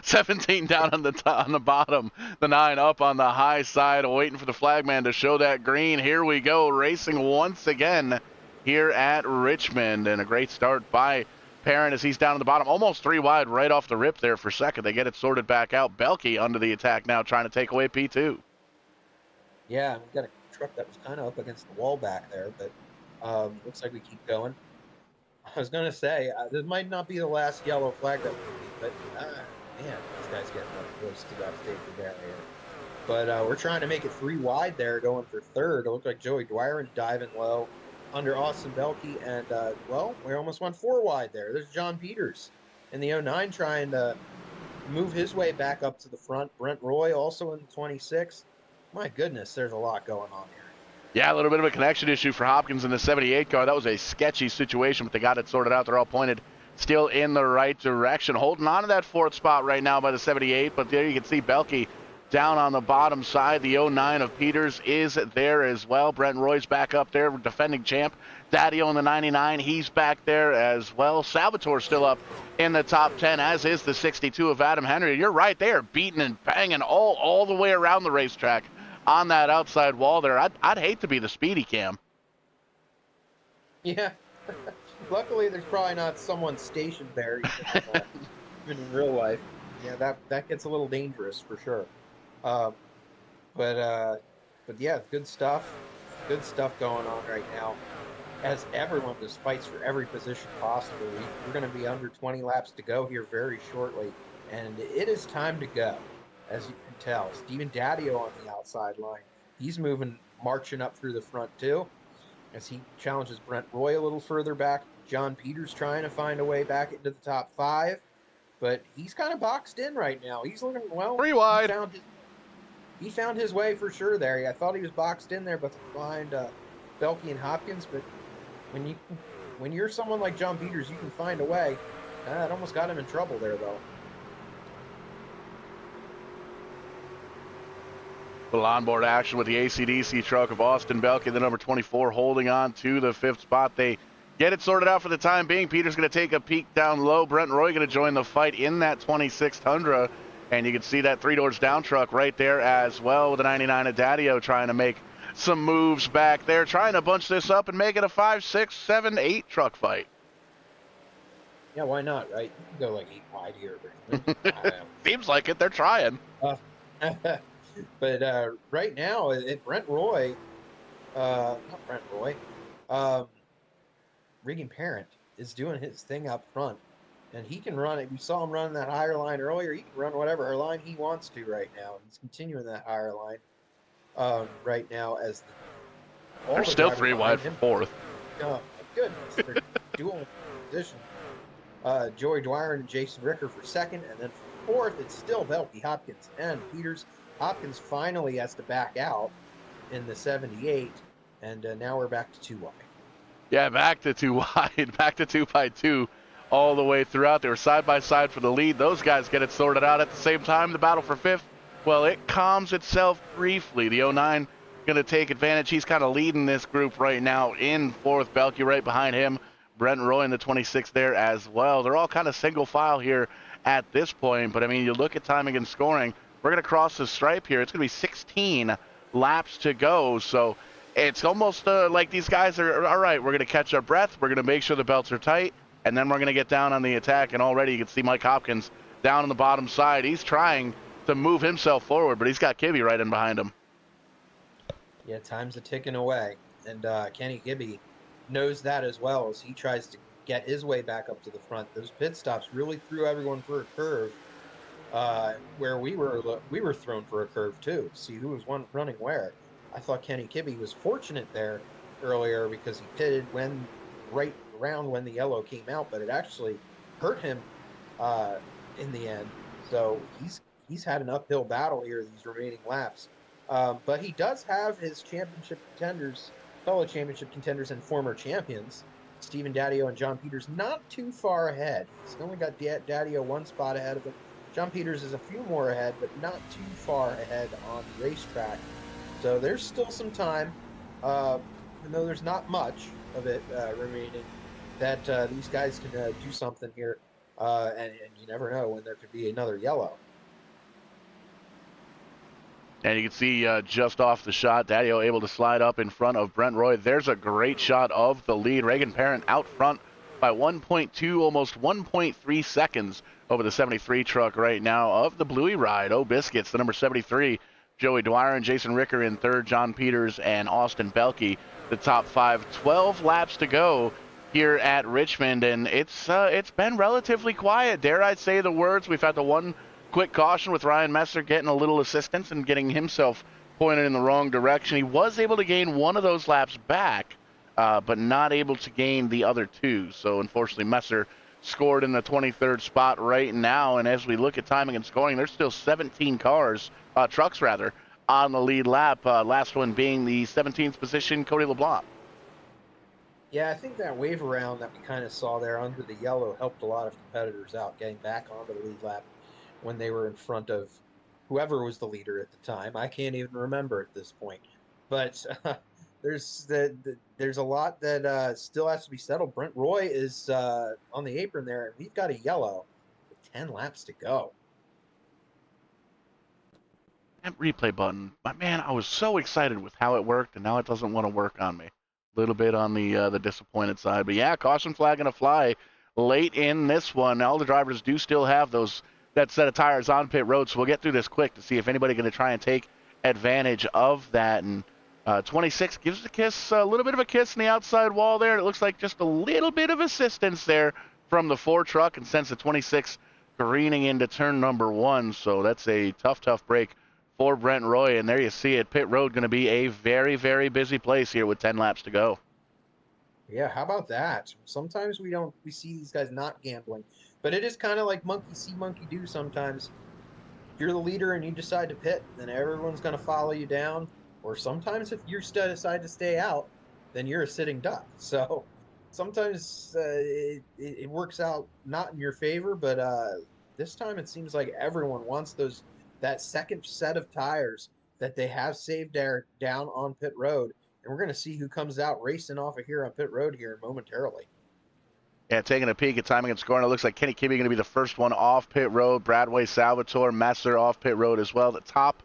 17 down on the top, on the bottom, the 9 up on the high side, waiting for the flagman to show that green. Here we go, racing once again here at Richmond, and a great start by Parent as he's down on the bottom, almost 3 wide right off the rip there for second. They get it sorted back out. Belke under the attack now, trying to take away P2. Yeah, we've got a truck that was kind of up against the wall back there, but looks like we keep going. I was going to say, this might not be the last yellow flag that we need, but man, these guys getting up close to that safety barrier. But we're trying to make it 3 wide there, going for third. It looked like Joey Dwyer diving low under Austin Belke, and well, we almost went 4 wide there. There's John Peters in the 09 trying to move his way back up to the front. Brent Roy also in the 26. My goodness, there's a lot going on here. Yeah, a little bit of a connection issue for Hopkins in the 78 car. That was a sketchy situation, but they got it sorted out. They're all pointed still in the right direction. Holding on to that 4th spot right now by the 78, but there you can see Belke down on the bottom side. The 09 of Peters is there as well. Brent Roy's back up there, defending champ. Daddio in the 99, he's back there as well. Salvatore still up in the top 10, as is the 62 of Adam Henry. You're right, they are beating and banging all the way around the racetrack on that outside wall there. I'd hate to be the speedy cam. Yeah. Luckily, there's probably not someone stationed there, even in real life. Yeah, that gets a little dangerous for sure. Um, but uh, but yeah, good stuff. Good stuff going on right now. As everyone just fights for every position possible. We're going to be under 20 laps to go here very shortly, and it is time to go. As you can tell, Steven Daddio on the outside line. He's moving, marching up through the front too, as he challenges Brent Roy a little further back. John Peters trying to find a way back into the top five, but he's kind of boxed in right now. He's looking well. Three wide. He found his way for sure there. I thought he was boxed in there, but behind Belky and Hopkins. But when you when you're someone like John Peters, you can find a way. It almost got him in trouble there, though. Little onboard action with the AC/DC truck of Austin Belky, the number 24, holding on to the 5th spot. They get it sorted out for the time being. Peter's going to take a peek down low. Brent Roy going to join the fight in that 26 Tundra. And you can see that 3 doors down truck right there as well with the 99 of Daddio trying to make some moves back there, trying to bunch this up and make it a 5, 6, 7, 8 truck fight. Yeah, why not, right? You can go like 8 wide here. Seems like it. They're trying. But right now, Brent Roy, not Brent Roy, Regan Parent is doing his thing up front, and he can run it. We saw him run that higher line earlier. He can run whatever line he wants to right now. He's continuing that higher line right now as they're still 3 wide for 4th. Oh my goodness, they're dual position. Joey Dwyer and Jason Ricker for 2nd, and then for 4th, it's still Belky, Hopkins, and Peters. Hopkins finally has to back out in the 78, and now we're back to 2 wide. Yeah, back to 2 wide, back to 2 by 2 all the way throughout. They were side by side for the lead. Those guys get it sorted out at the same time. The battle for 5th, well, it calms itself briefly. The 09 going to take advantage. He's kind of leading this group right now in 4th. Belky right behind him. Brent Roy in the 26 there as well. They're all kind of single file here at this point. But, I mean, you look at timing and scoring. We're going to cross the stripe here. It's going to be 16 laps to go. So it's almost like these guys are, all right, we're going to catch our breath. We're going to make sure the belts are tight. And then we're going to get down on the attack. And already you can see Mike Hopkins down on the bottom side. He's trying to move himself forward, but he's got Kibbe right in behind him. Yeah, time's a ticking away. And Kenny Kibbe knows that as well as he tries to get his way back up to the front. Those pit stops really threw everyone for a curve. Where we were thrown for a curve too. See who was running where. I thought Kenny Kibbe was fortunate there earlier because he pitted right around when the yellow came out, but it actually hurt him in the end. So he's had an uphill battle here these remaining laps. But he does have his fellow championship contenders and former champions, Steven Daddio and John Peters, not too far ahead. He's only got Daddio 1 spot ahead of him. John Peters is a few more ahead, but not too far ahead on the racetrack. So there's still some time, even though there's not much of it remaining, that these guys can do something here. And you never know when there could be another yellow. And you can see just off the shot, Daddio able to slide up in front of Brent Roy. There's a great shot of the lead. Regan Parent out front by 1.2, almost 1.3 seconds over the 73 truck right now of the Bluey ride. Oh, Biscuits, the number 73. Joey Dwyer and Jason Ricker in 3rd. John Peters and Austin Belky, the top 5. 12 laps to go here at Richmond, and it's been relatively quiet. Dare I say the words? We've had the one quick caution with Ryan Messer getting a little assistance and getting himself pointed in the wrong direction. He was able to gain one of those laps back, but not able to gain the other 2. So unfortunately, Messer scored in the 23rd spot right now. And as we look at timing and scoring, there's still 17 trucks on the lead lap. Last one being the 17th position, Cody LeBlanc. Yeah, I think that wave around that we kind of saw there under the yellow helped a lot of competitors out getting back onto the lead lap when they were in front of whoever was the leader at the time. I can't even remember at this point. But there's a lot that still has to be settled. Brent Roy is on the apron there, and we've got a yellow with 10 laps to go. That replay button, my man, I was so excited with how it worked, and now it doesn't want to work on me. little bit on the disappointed side. But yeah, caution flag going to fly late in this one. All the drivers do still have that set of tires on pit road, so we'll get through this quick to see if anybody going to try and take advantage of that. And 26 gives the kiss, a little bit of a kiss in the outside wall there. It looks like just a little bit of assistance there from the 4 truck, and sends the 26 careening into turn number 1. So that's a tough break for Brent Roy. And there you see it. Pit road going to be a very, very busy place here with 10 laps to go. Yeah, how about that? Sometimes we see these guys not gambling, but it is kind of like monkey see, monkey do sometimes. If you're the leader and you decide to pit, then everyone's going to follow you down. Or sometimes if you decide to stay out, then you're a sitting duck. So sometimes it works out not in your favor, but this time it seems like everyone wants that second set of tires that they have saved there down on pit road. And we're going to see who comes out racing off of here on pit road here momentarily. Yeah, taking a peek at timing and scoring, it looks like Kenny Kibbe going to be the first one off pit road. Bradway, Salvatore, Messer off pit road as well. The top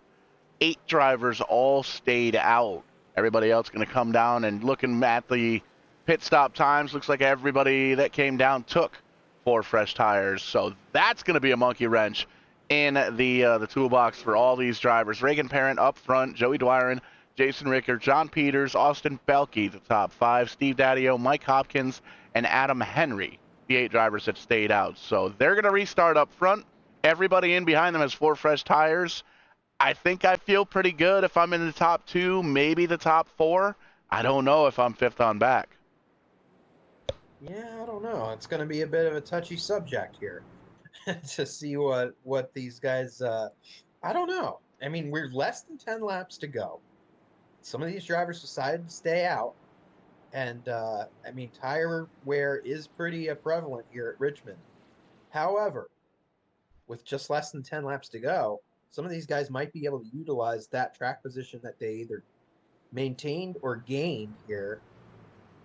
8 drivers all stayed out. Everybody else going to come down, and looking at the pit stop times, looks like everybody that came down took 4 fresh tires. So that's going to be a monkey wrench in the toolbox for all these drivers. Reagan Parent up front, Joey Dwyron, Jason Ricker, John Peters, Austin Belke, the top 5, Steve Daddio, Mike Hopkins, and Adam Henry, the 8 drivers that stayed out. So they're going to restart up front. Everybody in behind them has 4 fresh tires. I think I feel pretty good if I'm in the top 2, maybe the top 4. I don't know if I'm 5th on back. Yeah, I don't know. It's going to be a bit of a touchy subject here to see what these guys. I don't know. I mean, we're less than 10 laps to go. Some of these drivers decided to stay out, and I mean, tire wear is pretty prevalent here at Richmond. However, with just less than 10 laps to go, some of these guys might be able to utilize that track position that they either maintained or gained here,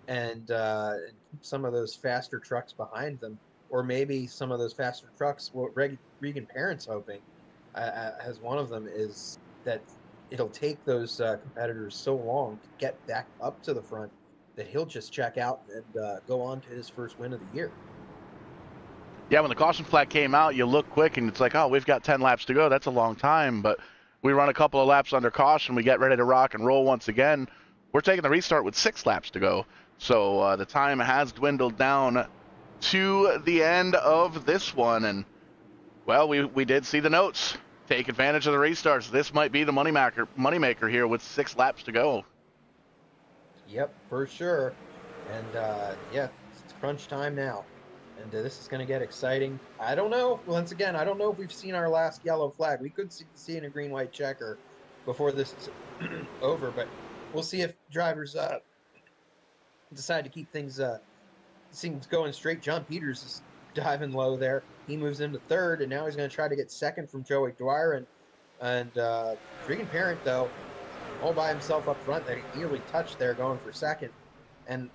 and keep some of those faster trucks behind them, or maybe some of those faster trucks. What Regan Parent's hoping, as one of them, is that it'll take those competitors so long to get back up to the front that he'll just check out and go on to his first win of the year. Yeah, when the caution flag came out, you look quick and it's like, oh, we've got 10 laps to go. That's a long time. But we run a couple of laps under caution. We get ready to rock and roll once again. We're taking the restart with 6 laps to go. So the time has dwindled down to the end of this one. And, well, we did see the notes. Take advantage of the restarts. This might be the moneymaker here with 6 laps to go. Yep, for sure. And yeah, it's crunch time now. And this is going to get exciting. I don't know. Once again, I don't know if we've seen our last yellow flag. We could see in a green-white checker before this is over, but we'll see if drivers decide to keep things going straight. John Peters is diving low there. He moves into 3rd, and now he's going to try to get 2nd from Joey Dwyer. And Regan Parent, though, all by himself up front, that he nearly touched there going for 2nd. And,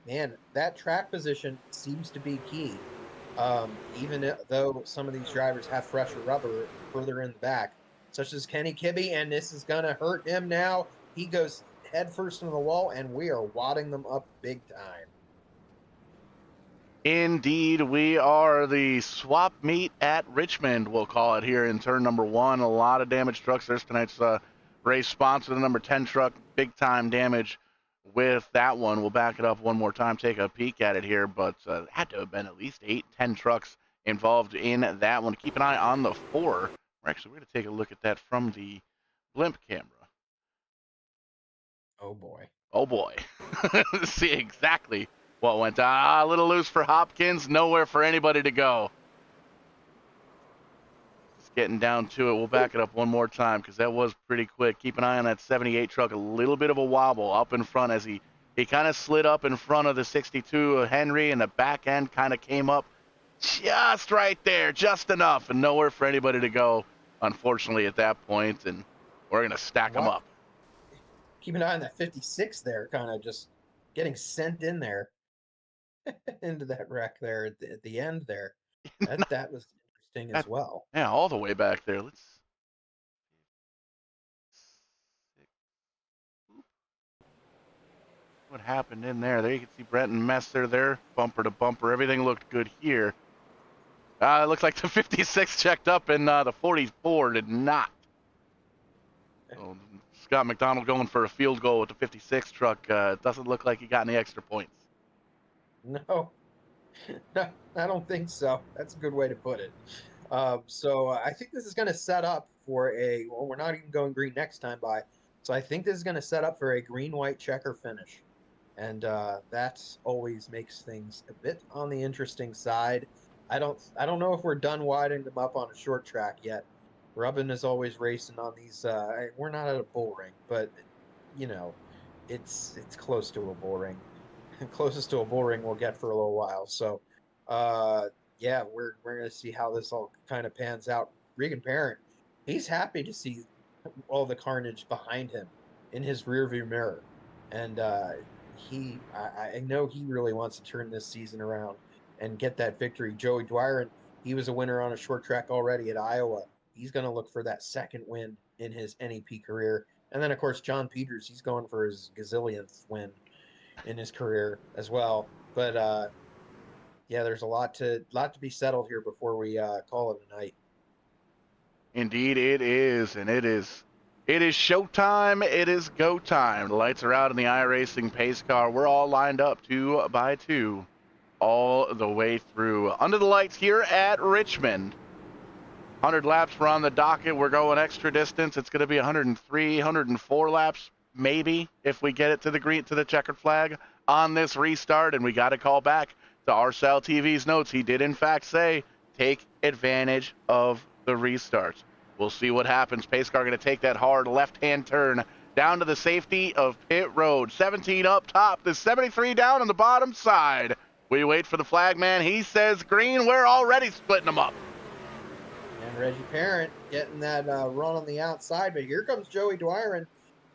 man, that track position seems to be key. Even though some of these drivers have fresher rubber further in the back, such as Kenny Kibbe, and this is going to hurt him now. He goes head first into the wall, and we are wadding them up big time. Indeed, we are the swap meet at Richmond, we'll call it here in turn number 1. A lot of damaged trucks. There's tonight's race sponsor, the number 10 truck. Big time damage with that one. We'll back it up one more time, take a peek at it here, but had to have been at least 8-10 trucks involved in that one. Keep an eye on the 4. We're going to take a look at that from the blimp camera. Oh boy. Oh boy. See exactly what went down. A little loose for Hopkins, nowhere for anybody to go. Just getting down to it. We'll back it up one more time because that was pretty quick. Keep an eye on that 78 truck. A little bit of a wobble up in front as he kind of slid up in front of the 62 Henry, and the back end kind of came up just right there, just enough, and nowhere for anybody to go, unfortunately, at that point. And we're going to stack them up. Keep an eye on that 56 there, kind of just getting sent in there into that wreck there at the end there. That was interesting as well. Yeah, all the way back there. Let's. What happened in there? There you can see Brenton Messer there, bumper to bumper. Everything looked good here. It looks like the 56 checked up and the 44 did not. So Scott McDonald going for a field goal with the 56 truck. It doesn't look like he got any extra points. No, no, I don't think so. That's a good way to put it. So I think this is going to set up for well, we're not even going green next time by. So I think this is going to set up for a green-white checker finish. And that always makes things a bit on the interesting side. I don't know if we're done widening them up on a short track yet. Rubbin is always racing on these. We're not at a bull ring, but you know, it's close to a bull ring. Closest to a bull ring we'll get for a little while. So, yeah, we're gonna see how this all kind of pans out. Regan Parent, he's happy to see all the carnage behind him in his rearview mirror, and I know he really wants to turn this season around and get that victory. Joey Dwyer, he was a winner on a short track already at Iowa. He's going to look for that second win in his NEP career. And then, of course, John Peters, he's going for his gazillionth win in his career as well. But yeah, there's a lot to be settled here before we call it a night. Indeed, it is, and it is showtime. It is go time. The lights are out in the iRacing pace car. We're all lined up 2 by 2 all the way through. Under the lights here at Richmond. 100 laps we're on the docket. We're going extra distance. It's going to be 103, 104 laps, maybe, if we get it to the checkered flag on this restart. And we got to call back to RSL TV's notes. He did, in fact, say, take advantage of the restart. We'll see what happens. Pace car going to take that hard left-hand turn down to the safety of pit road. 17 up top. The 73 down on the bottom side. We wait for the flag man. He says green. We're already splitting them up. And Reggie Parent getting that run on the outside. But here comes Joey Dwyer, and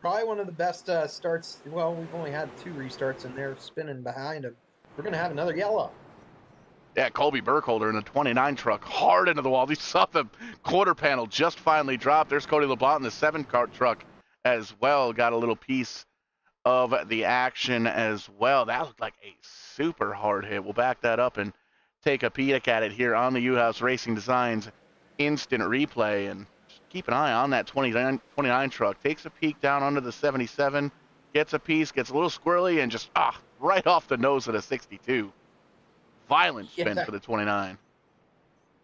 probably one of the best starts. Well, we've only had 2 restarts, and they're spinning behind him. We're going to have another yellow. Yeah, Colby Burkholder in the 29 truck, hard into the wall. You saw the quarter panel just finally drop. There's Cody LeBlanc in the 7-car truck as well. Got a little piece of the action as well. That looked like a super hard hit. We'll back that up and take a peek at it here on the U-House Racing Designs instant replay. And just keep an eye on that 29 truck. Takes a peek down under the 77, gets a piece, gets a little squirrely, and just right off the nose of the 62. Violent spin for the 29.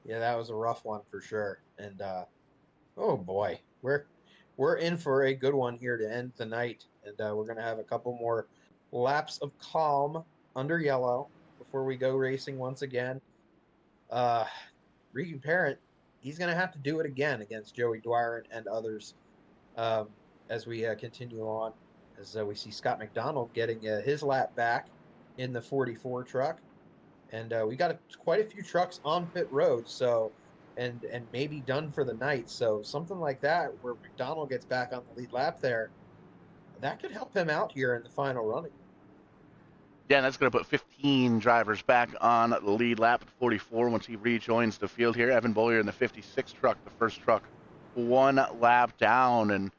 Yeah, that was a rough one for sure. And oh boy, we're in for a good one here to end the night. And we're gonna have a couple more laps of calm under yellow before we go racing once again. Regan Parent, he's gonna have to do it again against Joey Dwyer and others as we continue on. As we see Scott McDonald getting his lap back in the 44 truck. And we got quite a few trucks on pit road, so and maybe done for the night. So something like that, where McDonald gets back on the lead lap there, that could help him out here in the final running. Yeah, that's going to put 15 drivers back on the lead lap at 44 once he rejoins the field here. Evan Bollier in the 56 truck, the first truck, 1 lap down, and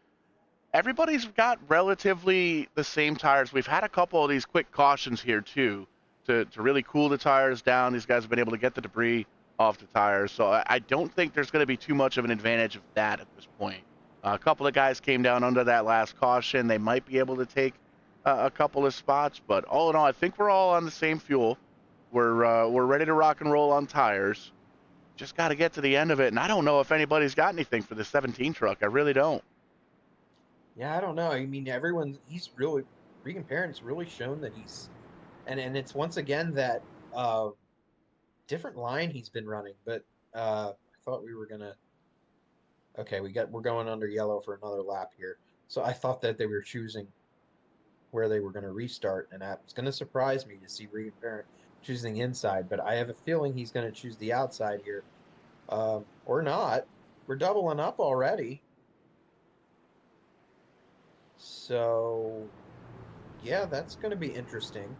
everybody's got relatively the same tires. We've had a couple of these quick cautions here too. To really cool the tires down. These guys have been able to get the debris off the tires. So I don't think there's going to be too much of an advantage of that at this point. A couple of guys came down under that last caution. They might be able to take a couple of spots, but all in all, I think we're all on the same fuel. We're ready to rock and roll on tires. Just got to get to the end of it, and I don't know if anybody's got anything for the 17 truck. I really don't. Yeah, I don't know. I mean, Regan Parent's really shown that he's and it's once again that different line he's been running, but I thought we were gonna. Okay, we're going under yellow for another lap here. So I thought that they were choosing where they were going to restart, and it's going to surprise me to see Regan Parent choosing inside, but I have a feeling he's going to choose the outside here, or not. We're doubling up already. So yeah, that's going to be interesting.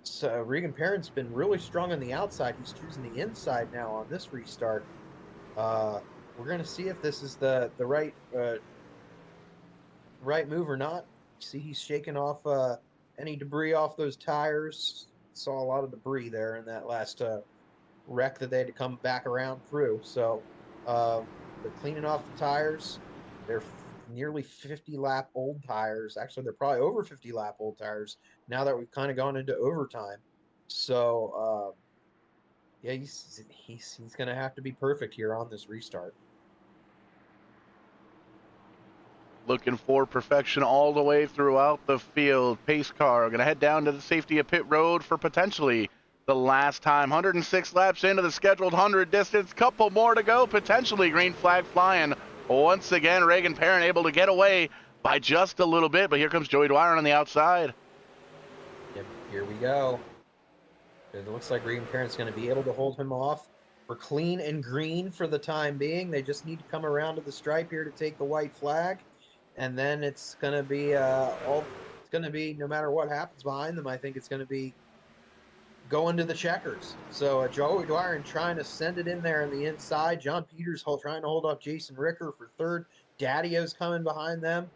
So Regan Parent's been really strong on the outside. He's choosing the inside now on this restart. We're going to see if this is the right move or not. See, he's shaking off any debris off those tires. Saw a lot of debris there in that last wreck that they had to come back around through. So they're cleaning off the tires. They're nearly 50 lap old tires. Actually, they're probably over 50 lap old tires now that we've kind of gone into overtime. So yeah, he's going to have to be perfect here on this restart. Looking for perfection all the way throughout the field. Pace car going to head down to the safety of pit road for potentially the last time. 106 laps into the scheduled 100 distance. Couple more to go. Potentially green flag flying. Once again, Reagan Parent able to get away by just a little bit. But here comes Joey Dwyer on the outside. Yep, here we go. It looks like Reagan Parent's going to be able to hold him off. We're clean and green for the time being. They just need to come around to the stripe here to take the white flag. And then it's going to be it's going to be, no matter what happens behind them, I think it's going to be going to the checkers. So Joey Dwyer trying to send it in there on the inside. John Peters trying to hold off Jason Ricker for third. Daddy-O's coming behind them.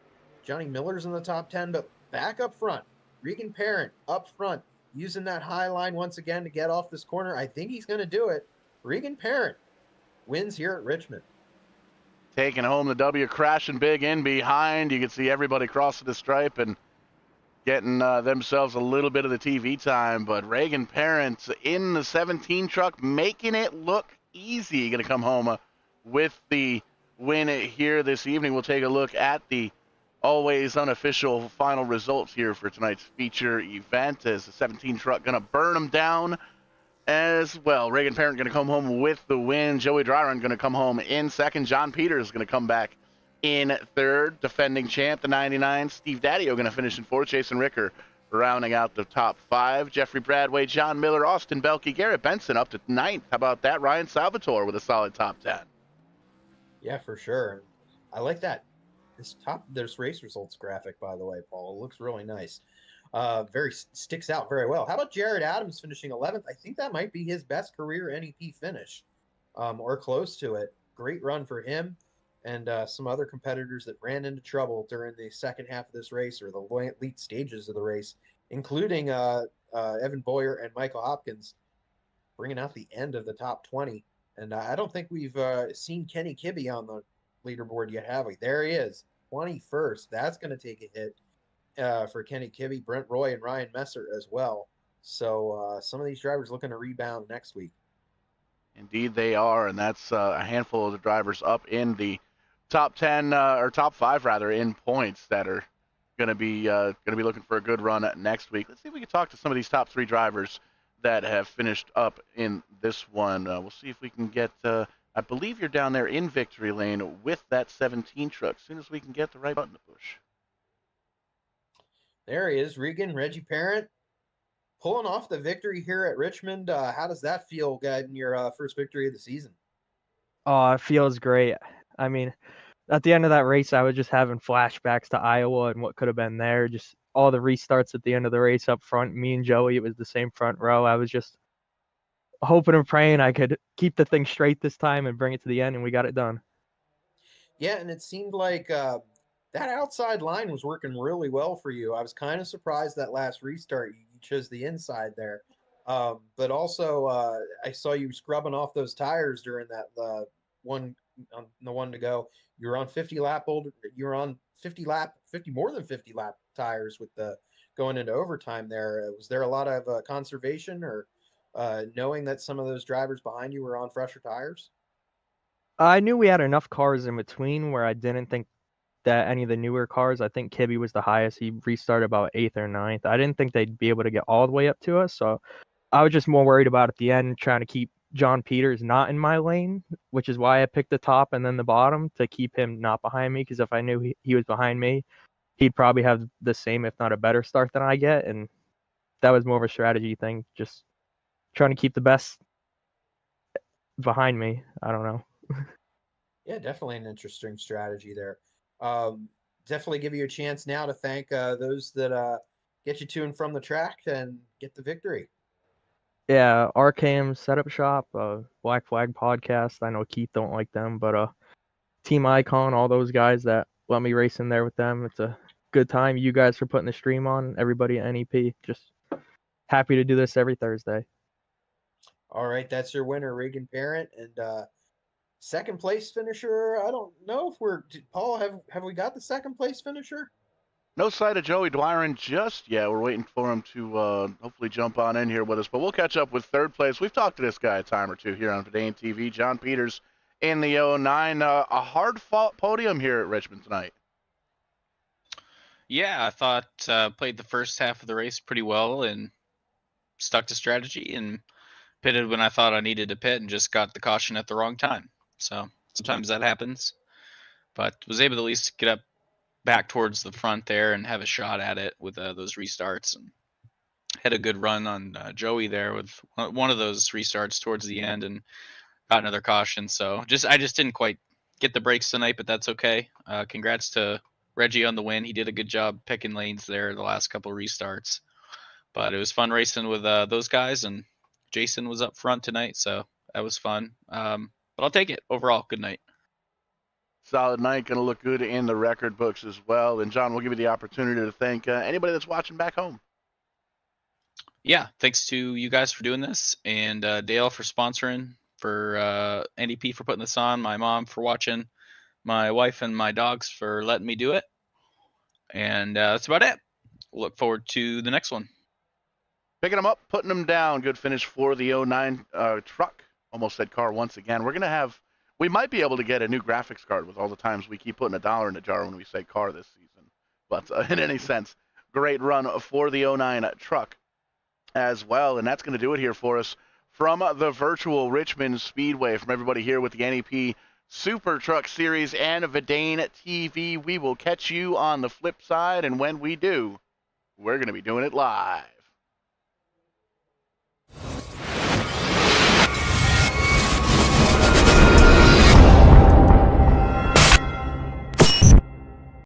Johnny Miller's in the top 10, but back up front. Regan Parent up front, using that high line once again to get off this corner. I think he's going to do it. Regan Parent wins here at Richmond. Taking home the W, crashing big in behind. You can see everybody crossing the stripe and getting themselves a little bit of the TV time. But Reagan Parent in the 17 truck, making it look easy. Going to come home with the win here this evening. We'll take a look at the always unofficial final results here for tonight's feature event, as the 17 truck going to burn them down as well. Reagan Parent going to come home with the win. Joey Dryron going to come home in second. John Peters going to come back in third. Defending champ, the 99. Steve Daddio going to finish in fourth. Jason Ricker rounding out the top five. Jeffrey Bradway, John Miller, Austin Belkey, Garrett Benson up to ninth. How about that? Ryan Salvatore with a solid top 10. Yeah, for sure. I like that. This race results graphic, by the way, Paul. It looks really nice. Sticks out very well. How about Jared Adams finishing 11th? I think that might be his best career NEP finish, or close to it. Great run for him and some other competitors that ran into trouble during the second half of this race, or the late stages of the race, including Evan Boyer and Michael Hopkins, bringing out the end of the top 20. And I don't think we've seen Kenny Kibbe on the leaderboard yet, have we? There he is, 21st. That's going to take a hit for Kenny Kibbe, Brent Roy, and Ryan Messer as well. So some of these drivers looking to rebound next week. Indeed they are, and that's a handful of the drivers up in the top 10 or top 5 rather in points that are going to be looking for a good run next week. Let's see if we can talk to some of these top 3 drivers that have finished up in this one. We'll see if we can get I believe you're down there in victory lane with that 17 truck. As soon as we can get the right button to push. There he is, Reggie Parent, pulling off the victory here at Richmond. How does that feel, getting your first victory of the season? Oh, it feels great. I mean, at the end of that race, I was just having flashbacks to Iowa and what could have been there. Just all the restarts at the end of the race up front. Me and Joey, it was the same front row. I was just hoping and praying I could keep the thing straight this time and bring it to the end, and we got it done. Yeah, and it seemed like that outside line was working really well for you. I was kind of surprised that last restart you chose the inside there. But also I saw you scrubbing off those tires during that the one to go. You were on 50 more than 50 lap tires with the going into overtime there. Was there a lot of conservation or knowing that some of those drivers behind you were on fresher tires? I knew we had enough cars in between where I didn't think that any of the newer cars, I think Kibbe was the highest. He restarted about 8th or 9th. I didn't think they'd be able to get all the way up to us, so I was just more worried about at the end trying to keep John Peters not in my lane, which is why I picked the top and then the bottom to keep him not behind me, because if I knew he was behind me, he'd probably have the same, if not a better start than I get, and that was more of a strategy thing, just trying to keep the best behind me. I don't know. Yeah, definitely an interesting strategy there. Definitely give you a chance now to thank those that get you to and from the track and get the victory. Yeah, RKM Setup Shop, Black Flag Podcast. I know Keith don't like them, but Team Icon, all those guys that let me race in there with them. It's a good time. You guys for putting the stream on. Everybody at NEP, just happy to do this every Thursday. All right, that's your winner, Regan Parent, and second place finisher. I don't know if Paul. Have we got the second place finisher? No sight of Joey Dwyron just yet. We're waiting for him to hopefully jump on in here with us. But we'll catch up with third place. We've talked to this guy a time or two here on VidaneTV. John Peters in the 09. A hard-fought podium here at Richmond tonight. Yeah, I thought played the first half of the race pretty well and stuck to strategy and pitted when I thought I needed to pit and just got the caution at the wrong time. So sometimes that happens. But was able to at least get up back towards the front there and have a shot at it with those restarts, and had a good run on Joey there with one of those restarts towards the end and got another caution. So I just didn't quite get the brakes tonight, but that's okay. Congrats to Reggie on the win. He did a good job picking lanes there the last couple of restarts, but it was fun racing with those guys, and Jason was up front tonight, so that was fun. But I'll take it overall. Good night. Solid night, going to look good in the record books as well. And John, we'll give you the opportunity to thank anybody that's watching back home. Yeah, thanks to you guys for doing this, and Dale for sponsoring, for NEP for putting this on, my mom for watching, my wife and my dogs for letting me do it. And that's about it. Look forward to the next one. Picking them up, putting them down. Good finish for the 09 truck. Almost said car once again. We're going to have, we might be able to get a new graphics card with all the times we keep putting $1 in the jar when we say car this season. But in any sense, great run for the 09 truck as well. And that's going to do it here for us from the virtual Richmond Speedway. From everybody here with the NEP SuperTrucks Series and VidaneTV, we will catch you on the flip side. And when we do, we're going to be doing it live.